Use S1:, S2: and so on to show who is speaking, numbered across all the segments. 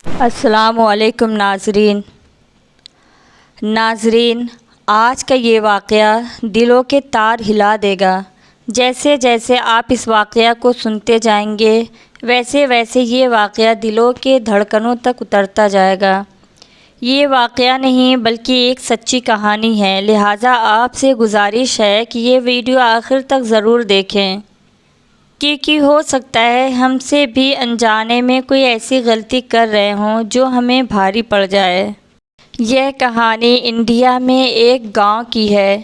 S1: السلام علیکم ناظرین، آج کا یہ واقعہ دلوں کے تار ہلا دے گا۔ جیسے جیسے آپ اس واقعہ کو سنتے جائیں گے ویسے ویسے یہ واقعہ دلوں کے دھڑکنوں تک اترتا جائے گا۔ یہ واقعہ نہیں بلکہ ایک سچی کہانی ہے، لہٰذا آپ سے گزارش ہے کہ یہ ویڈیو آخر تک ضرور دیکھیں، کیونکہ ہو سکتا ہے ہم سے بھی انجانے میں کوئی ایسی غلطی کر رہے ہوں جو ہمیں بھاری پڑ جائے۔ یہ کہانی انڈیا میں ایک گاؤں کی ہے۔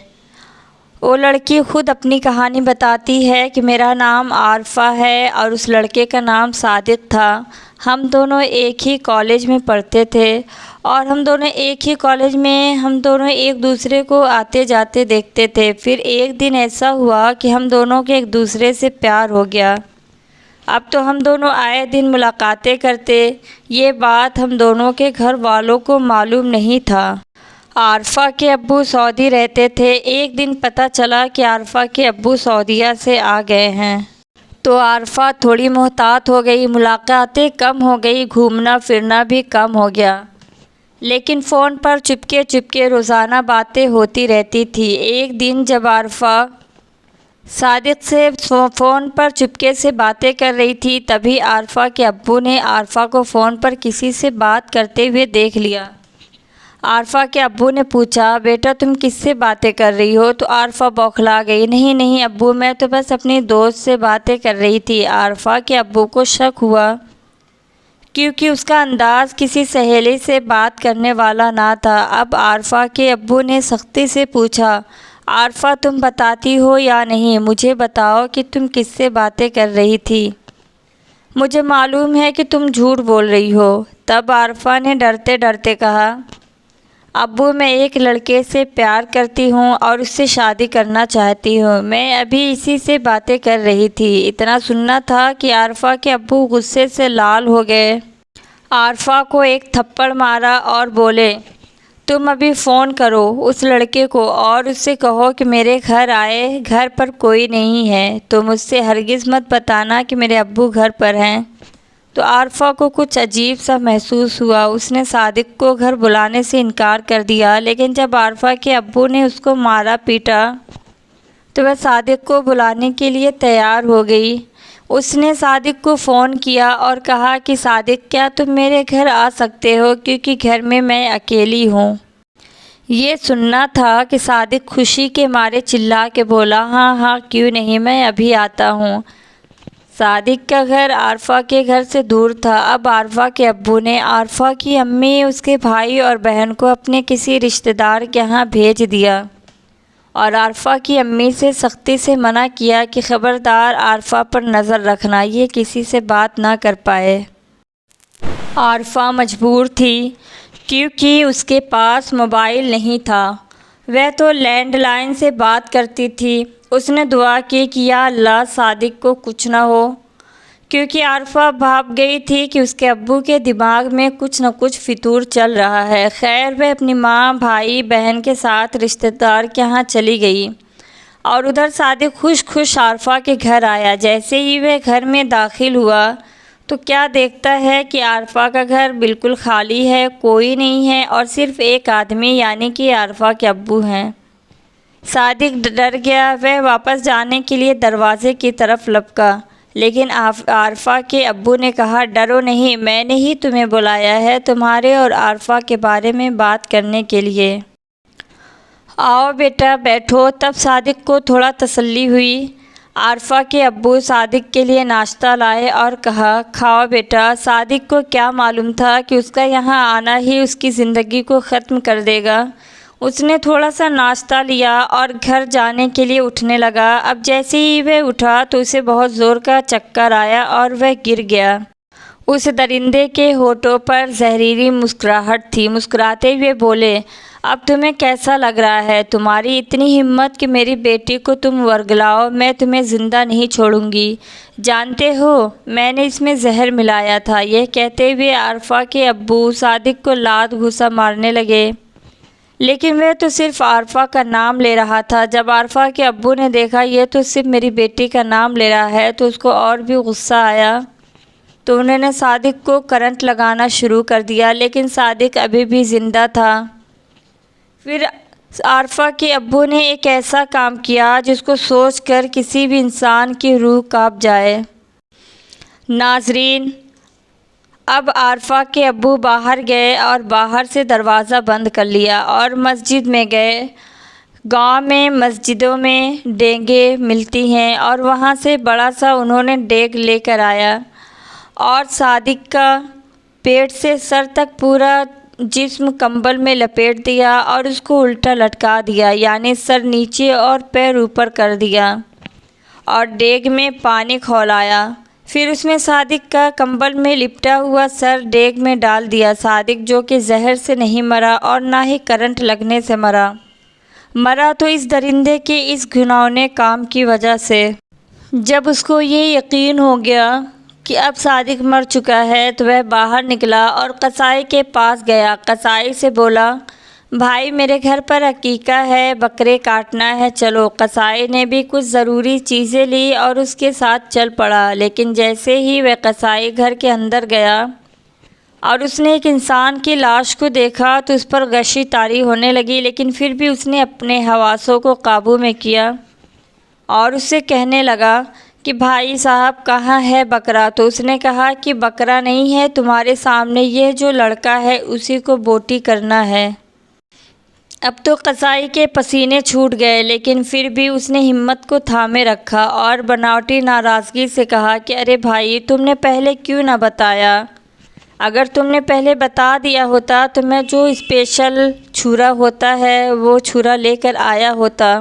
S1: وہ لڑکی خود اپنی کہانی بتاتی ہے کہ میرا نام عارفہ ہے اور اس لڑکے کا نام صادق تھا۔ ہم دونوں ایک ہی کالج میں پڑھتے تھے اور ہم دونوں ایک دوسرے کو آتے جاتے دیکھتے تھے۔ پھر ایک دن ایسا ہوا کہ ہم دونوں کے ایک دوسرے سے پیار ہو گیا۔ اب تو ہم دونوں آئے دن ملاقاتیں کرتے۔ یہ بات ہم دونوں کے گھر والوں کو معلوم نہیں تھا۔ عارفہ کے ابو سعودی رہتے تھے۔ ایک دن پتہ چلا کہ عارفہ کے ابو سعودیہ سے آ گئے ہیں، تو عارفہ تھوڑی محتاط ہو گئی، ملاقاتیں کم ہو گئی، گھومنا پھرنا بھی کم ہو گیا، لیکن فون پر چپکے روزانہ باتیں ہوتی رہتی تھی۔ ایک دن جب عارفہ صادق سے فون پر چپکے سے باتیں کر رہی تھی، تبھی عارفہ کے ابو نے عارفہ کو فون پر کسی سے بات کرتے ہوئے دیکھ لیا۔ عارفہ کے ابو نے پوچھا، بیٹا تم کس سے باتیں کر رہی ہو؟ تو عارفہ بوکھلا گئی، نہیں ابو، میں تو بس اپنی دوست سے باتیں کر رہی تھی۔ عارفہ کے ابو کو شک ہوا، کیونکہ اس کا انداز کسی سہیلی سے بات کرنے والا نہ تھا۔ اب عارفہ کے ابو نے سختی سے پوچھا، عارفہ تم بتاتی ہو یا نہیں؟ مجھے بتاؤ کہ تم کس سے باتیں کر رہی تھی، مجھے معلوم ہے کہ تم جھوٹ بول رہی ہو۔ تب عارفہ نے ڈرتے ڈرتے کہا، ابو میں ایک لڑکے سے پیار کرتی ہوں اور اس سے شادی کرنا چاہتی ہوں، میں ابھی اسی سے باتیں کر رہی تھی۔ اتنا سننا تھا کہ عارفہ کے ابو غصے سے لال ہو گئے، عارفہ کو ایک تھپڑ مارا اور بولے، تم ابھی فون کرو اس لڑکے کو اور اس سے کہو کہ میرے گھر آئے، گھر پر کوئی نہیں ہے، تو مجھ سے ہرگز مت بتانا کہ میرے ابو گھر پر ہیں۔ تو عارفہ کو کچھ عجیب سا محسوس ہوا۔ اس نے صادق کو گھر بلانے سے انکار کر دیا، لیکن جب عارفہ کے ابو نے اس کو مارا پیٹا تو وہ صادق کو بلانے کے لیے تیار ہو گئی۔ اس نے صادق کو فون کیا اور کہا کہ صادق کیا تم میرے گھر آ سکتے ہو، کیونکہ گھر میں میں اکیلی ہوں۔ یہ سننا تھا کہ صادق خوشی کے مارے چلا کے بولا، ہاں کیوں نہیں، میں ابھی آتا ہوں۔ صادق کا گھر عارفہ کے گھر سے دور تھا۔ اب عارفہ کے ابو نے عارفہ کی امی، اس کے بھائی اور بہن کو اپنے کسی رشتہ دار کے ہاں بھیج دیا اور عارفہ کی امی سے سختی سے منع کیا کہ خبردار عارفہ پر نظر رکھنا، یہ کسی سے بات نہ کر پائے۔ عارفہ مجبور تھی، کیونکہ اس کے پاس موبائل نہیں تھا، وہ تو لینڈ لائن سے بات کرتی تھی۔ اس نے دعا کی کہ یا اللہ صادق کو کچھ نہ ہو، کیونکہ عارفہ بھاپ گئی تھی کہ اس کے ابو کے دماغ میں کچھ نہ کچھ فطور چل رہا ہے۔ خیر وہ اپنی ماں، بھائی، بہن کے ساتھ رشتہ دار کے ہاں چلی گئی اور ادھر صادق خوش عارفہ کے گھر آیا۔ جیسے ہی وہ گھر میں داخل ہوا تو کیا دیکھتا ہے کہ عارفہ کا گھر بالکل خالی ہے، کوئی نہیں ہے اور صرف ایک آدمی یعنی کہ عارفہ کے ابو ہیں۔ صادق ڈر گیا، وہ واپس جانے کے لیے دروازے کی طرف لپکا، لیکن عارفہ کے ابو نے کہا، ڈرو نہیں، میں نے ہی تمہیں بلایا ہے تمہارے اور عارفہ کے بارے میں بات کرنے کے لیے۔ آؤ بیٹا بیٹھو۔ تب صادق کو تھوڑا تسلی ہوئی۔ عارفہ کے ابو صادق کے لیے ناشتہ لائے اور کہا، کھاؤ بیٹا۔ صادق کو کیا معلوم تھا کہ اس کا یہاں آنا ہی اس کی زندگی کو ختم کر دے گا۔ اس نے تھوڑا سا ناشتہ لیا اور گھر جانے کے لیے اٹھنے لگا۔ اب جیسے ہی وہ اٹھا تو اسے بہت زور کا چکر آیا اور وہ گر گیا۔ اس درندے کے ہونٹوں پر زہریلی مسکراہٹ تھی۔ مسکراتے ہوئے بولے، اب تمہیں کیسا لگ رہا ہے؟ تمہاری اتنی ہمت کہ میری بیٹی کو تم ورگلاؤ، میں تمہیں زندہ نہیں چھوڑوں گی۔ جانتے ہو میں نے اس میں زہر ملایا تھا۔ یہ کہتے ہوئے عارفہ کے ابو صادق کو لات گھوسا مارنے لگے، لیکن وہ تو صرف عارفہ کا نام لے رہا تھا۔ جب عارفہ کے ابو نے دیکھا یہ تو صرف میری بیٹی کا نام لے رہا ہے تو اس کو اور بھی غصہ آیا۔ تو انہوں نے صادق کو کرنٹ لگانا شروع کر دیا، لیکن صادق ابھی بھی زندہ تھا۔ پھر عارفہ کے ابو نے ایک ایسا کام کیا جس کو سوچ کر کسی بھی انسان کی روح کانپ جائے۔ ناظرین، اب عارفہ کے ابو باہر گئے اور باہر سے دروازہ بند کر لیا اور مسجد میں گئے۔ گاؤں میں مسجدوں میں دیگیں ملتی ہیں اور وہاں سے بڑا سا انہوں نے دیگ لے کر آیا اور صادق کا پیٹ سے سر تک پورا جسم کمبل میں لپیٹ دیا اور اس کو الٹا لٹکا دیا، یعنی سر نیچے اور پیر اوپر کر دیا اور دیگ میں پانی کھولایا۔ پھر اس میں صادق کا کمبل میں لپٹا ہوا سر دیگ میں ڈال دیا۔ صادق جو کہ زہر سے نہیں مرا اور نہ ہی کرنٹ لگنے سے مرا تو اس درندے کے اس گھناؤنے کام کی وجہ سے۔ جب اس کو یہ یقین ہو گیا کہ اب صادق مر چکا ہے تو وہ باہر نکلا اور قصائی کے پاس گیا۔ قصائی سے بولا، بھائی میرے گھر پر عقیقہ ہے، بکرے کاٹنا ہے، چلو۔ قصائی نے بھی کچھ ضروری چیزیں لی اور اس کے ساتھ چل پڑا، لیکن جیسے ہی وہ قصائی گھر کے اندر گیا اور اس نے ایک انسان کی لاش کو دیکھا تو اس پر غشی طاری ہونے لگی، لیکن پھر بھی اس نے اپنے حواسوں کو قابو میں کیا اور اس سے کہنے لگا کہ بھائی صاحب کہاں ہے بکرا؟ تو اس نے کہا کہ بکرا نہیں ہے، تمہارے سامنے یہ جو لڑکا ہے اسی کو بوٹی کرنا ہے۔ اب تو قصائی کے پسینے چھوٹ گئے، لیکن پھر بھی اس نے ہمت کو تھامے رکھا اور بناوٹی ناراضگی سے کہا کہ ارے بھائی تم نے پہلے کیوں نہ بتایا؟ اگر تم نے پہلے بتا دیا ہوتا تو میں جو اسپیشل چھرا ہوتا ہے وہ چھرا لے کر آیا ہوتا۔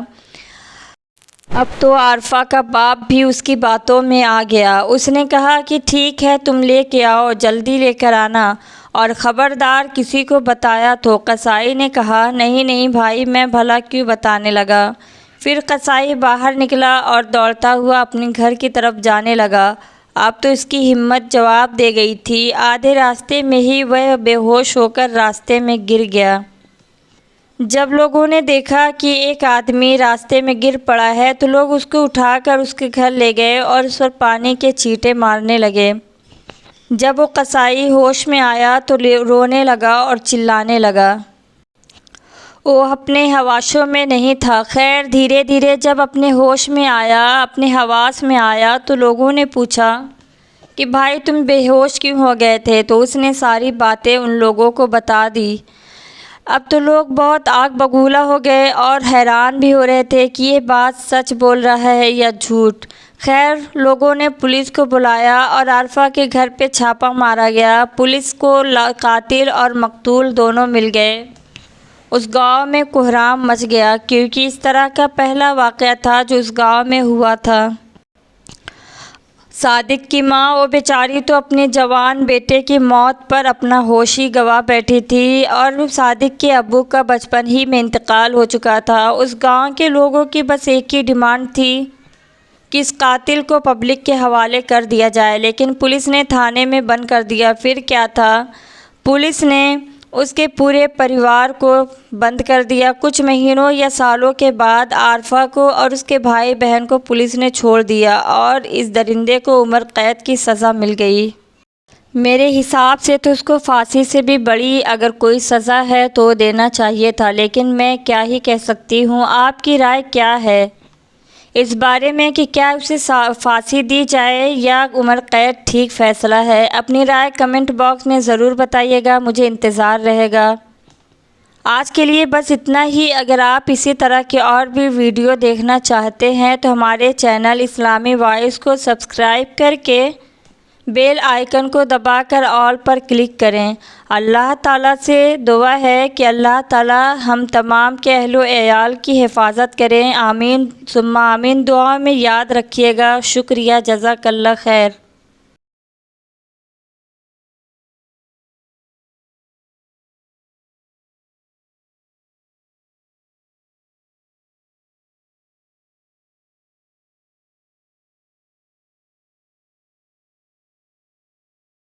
S1: اب تو عارفہ کا باپ بھی اس کی باتوں میں آ گیا۔ اس نے کہا کہ ٹھیک ہے تم لے کے آؤ، جلدی لے کر آنا، اور خبردار کسی کو بتایا تو۔ قصائی نے کہا نہیں بھائی، میں بھلا کیوں بتانے لگا۔ پھر قصائی باہر نکلا اور دوڑتا ہوا اپنے گھر کی طرف جانے لگا۔ اب تو اس کی ہمت جواب دے گئی تھی۔ آدھے راستے میں ہی وہ بے ہوش ہو کر راستے میں گر گیا۔ جب لوگوں نے دیکھا کہ ایک آدمی راستے میں گر پڑا ہے تو لوگ اس کو اٹھا کر اس کے گھر لے گئے اور اس پر پانی کے چھینٹے مارنے لگے۔ جب وہ قصائی ہوش میں آیا تو رونے لگا اور چلانے لگا۔ وہ اپنے حواسوں میں نہیں تھا۔ خیر دھیرے دھیرے جب اپنے ہوش میں آیا، اپنے حواس میں آیا تو لوگوں نے پوچھا کہ بھائی تم بے ہوش کیوں ہو گئے تھے؟ تو اس نے ساری باتیں ان لوگوں کو بتا دی۔ اب تو لوگ بہت آگ بگولا ہو گئے اور حیران بھی ہو رہے تھے کہ یہ بات سچ بول رہا ہے یا جھوٹ۔ خیر لوگوں نے پولیس کو بلایا اور عارفہ کے گھر پہ چھاپا مارا گیا۔ پولیس کو قاتل اور مقتول دونوں مل گئے۔ اس گاؤں میں کوہرام مچ گیا، کیونکہ اس طرح کا پہلا واقعہ تھا جو اس گاؤں میں ہوا تھا۔ صادق کی ماں، وہ بیچاری تو اپنے جوان بیٹے کی موت پر اپنا ہوش ہی گنوا بیٹھی تھی، اور صادق کے ابو کا بچپن ہی میں انتقال ہو چکا تھا۔ اس گاؤں کے لوگوں کی بس ایک ہی ڈیمانڈ تھی کہ اس قاتل کو پبلک کے حوالے کر دیا جائے، لیکن پولیس نے تھانے میں بند کر دیا۔ پھر کیا تھا، پولیس نے اس کے پورے پریوار کو بند کر دیا۔ کچھ مہینوں یا سالوں کے بعد عارفہ کو اور اس کے بھائی بہن کو پولیس نے چھوڑ دیا اور اس درندے کو عمر قید کی سزا مل گئی۔ میرے حساب سے تو اس کو پھانسی سے بھی بڑی اگر کوئی سزا ہے تو دینا چاہیے تھا، لیکن میں کیا ہی کہہ سکتی ہوں۔ آپ کی رائے کیا ہے اس بارے میں کہ کیا اسے پھانسی دی جائے یا عمر قید ٹھیک فیصلہ ہے؟ اپنی رائے کمنٹ باکس میں ضرور بتائیے گا، مجھے انتظار رہے گا۔ آج کے لیے بس اتنا ہی۔ اگر آپ اسی طرح کے اور بھی ویڈیو دیکھنا چاہتے ہیں تو ہمارے چینل اسلامی وائس کو سبسکرائب کر کے بیل آئیکن کو دبا کر آل پر کلک کریں۔ اللہ تعالیٰ سے دعا ہے کہ اللہ تعالیٰ ہم تمام کے اہل و عیال کی حفاظت کریں۔ آمین ثم آمین۔ دعا میں یاد رکھیے گا۔ شکریہ، جزاک اللہ خیر۔